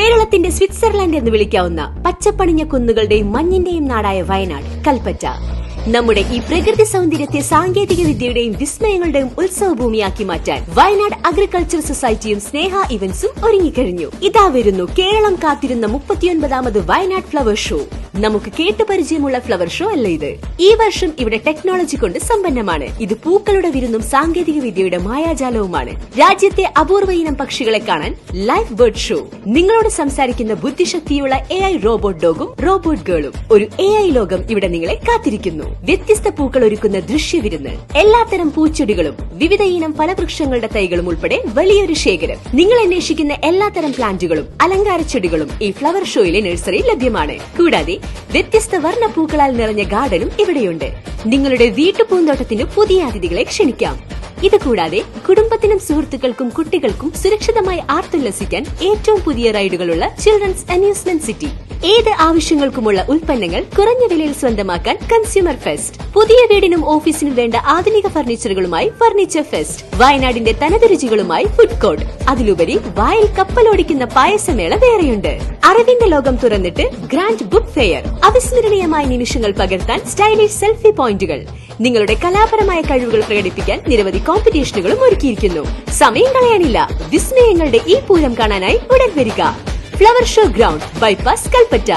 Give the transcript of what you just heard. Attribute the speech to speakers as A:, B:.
A: കേരളത്തിന്റെ സ്വിറ്റ്സർലൻഡ് എന്ന് വിളിക്കാവുന്ന പച്ചപ്പണിഞ്ഞ കുന്നുകളുടെയും മഞ്ഞിന്റെയും നാടായ വയനാട് കൽപ്പറ്റ നമ്മുടെ ഈ പ്രകൃതി സൗന്ദര്യത്തെ സാങ്കേതിക വിദ്യയുടെയും വിസ്മയങ്ങളുടെയും ഉത്സവഭൂമിയാക്കി മാറ്റാൻ വയനാട് അഗ്രികൾച്ചർ സൊസൈറ്റിയും സ്നേഹ ഇവന്റ്സും ഒരുങ്ങിക്കഴിഞ്ഞു. ഇതാ വരുന്നു കേരളം കാത്തിരുന്ന 39ാമത് വയനാട് ഫ്ലവർ ഷോ. നമുക്ക് കേട്ട് പരിചയമുള്ള ഫ്ലവർ ഷോ അല്ല ഇത്. ഈ വർഷം ഇവിടെ ടെക്നോളജി കൊണ്ട് സമ്പന്നമാണ്. ഇത് പൂക്കളുടെ വിരുന്നും സാങ്കേതിക വിദ്യയുടെ മായാജാലവുമാണ്. രാജ്യത്തെ അപൂർവ ഇനം പക്ഷികളെ കാണാൻ ലൈവ് ബേർഡ് ഷോ, നിങ്ങളോട് സംസാരിക്കുന്ന ബുദ്ധിശക്തിയുള്ള AI റോബോട്ട് ഡോഗും റോബോട്ട് ഗേളും. ഒരു AI ലോകം ഇവിടെ നിങ്ങളെ കാത്തിരിക്കുന്നു. വ്യത്യസ്ത പൂക്കൾ ഒരുക്കുന്ന ദൃശ്യവിരുന്ന്, എല്ലാത്തരം പൂച്ചെടികളും വിവിധ ഇനം ഫലവൃക്ഷങ്ങളുടെ തൈകളും ഉൾപ്പെടെ വലിയൊരു ശേഖരം. നിങ്ങൾ അന്വേഷിക്കുന്ന എല്ലാത്തരം പ്ലാന്റുകളും അലങ്കാര ചെടികളും ഈ ഫ്ലവർ ഷോയിലെ നഴ്സറിയിൽ ലഭ്യമാണ്. കൂടാതെ വ്യത്യസ്ത വർണ്ണ പൂക്കളാൽ നിറഞ്ഞ ഗാർഡനും ഇവിടെയുണ്ട്. നിങ്ങളുടെ വീട്ടുപൂന്തോട്ടത്തിന് പുതിയ അതിഥികളെ ക്ഷണിക്കാം. ഇതുകൂടാതെ കുടുംബത്തിനും സുഹൃത്തുക്കൾക്കും കുട്ടികൾക്കും സുരക്ഷിതമായി ആർത്തുല്ലസിക്കാൻ ഏറ്റവും പുതിയ റൈഡുകളുള്ള ചിൽഡ്രൻസ് അമ്യൂസ്മെന്റ് സിറ്റി. ഏത് ആവശ്യങ്ങൾക്കുമുള്ള ഉൽപ്പന്നങ്ങൾ കുറഞ്ഞ വിലയിൽ സ്വന്തമാക്കാൻ കൺസ്യൂമർ ഫെസ്റ്റ്. പുതിയ വീടിനും ഓഫീസിനും വേണ്ട ആധുനിക ഫർണിച്ചറുകളുമായി ഫർണിച്ചർ ഫെസ്റ്റ്. വയനാടിന്റെ തനത് രുചികളുമായി ഫുഡ് കോർട്ട്. അതിലുപരി വായിൽ കപ്പലോടിക്കുന്ന പായസമേള വേറെയുണ്ട്. അറിവിന്റെ ലോകം തുറന്നിട്ട് ഗ്രാൻഡ് ബുക്ക് ഫെയർ. അവിസ്മരണീയമായ നിമിഷങ്ങൾ പകർത്താൻ സ്റ്റൈലിഷ് സെൽഫി പോയിന്റുകൾ. നിങ്ങളുടെ കലാപരമായ കഴിവുകൾ പ്രകടിപ്പിക്കാൻ നിരവധി കോമ്പറ്റീഷനുകളും ഒരുക്കിയിരിക്കുന്നു. സമയം കളയാനില്ല. വിസ്മയങ്ങളുടെ ഈ പൂരം കാണാനായി ഉടൻ വരിക. Flower show ground, bypass, Kalpetta.